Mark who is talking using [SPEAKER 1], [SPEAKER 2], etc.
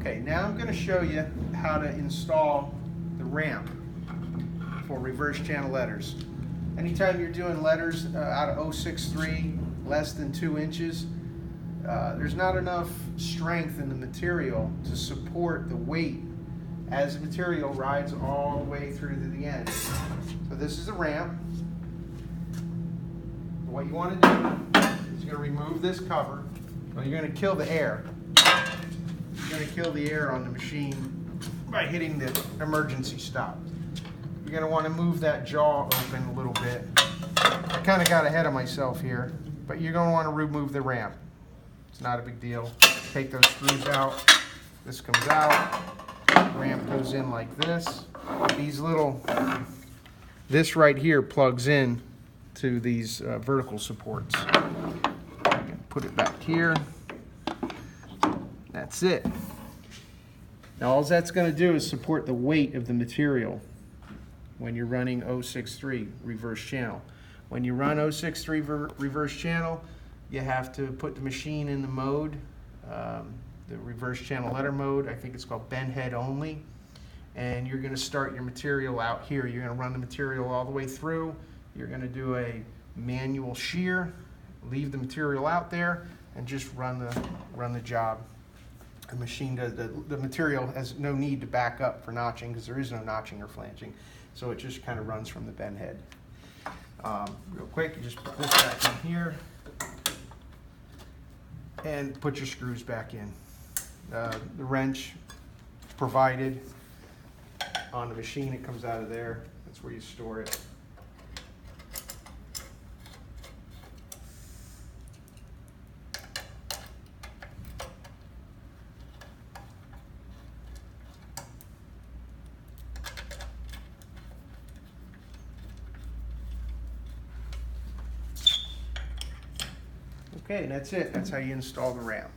[SPEAKER 1] Okay, now I'm going to show you how to install the ramp for reverse channel letters. Anytime you're doing letters out of 063, less than 2 inches, there's not enough strength in the material to support the weight as the material rides all the way through to the end. So this is a ramp. What you want to do is you're going to remove this cover. Well, you're going to kill the air. You're going to kill the air on the machine by hitting the emergency stop. You're going to want to move that jaw open a little bit. I kind of got ahead of myself here, but you're going to want to remove the ramp. It's not a big deal. Take those screws out. This comes out. The ramp goes in like this. This right here plugs in to these vertical supports. Put it back here. That's it. Now all that's going to do is support the weight of the material when you're running 063 reverse channel. When you run 063 reverse channel, you have to put the machine in the mode, the reverse channel letter mode. I think it's called bend head only. And you're going to start your material out here. You're going to run the material all the way through. You're going to do a manual shear, leave the material out there, and just run the job. The machine does the material has no need to back up for notching because there is no notching or flanging, so it just kind of runs from the bend head. Real quick, you just put this back in here and put your screws back in. The wrench provided on the machine, it comes out of there. That's where you store it. Okay, and that's it. That's how you install the ramp.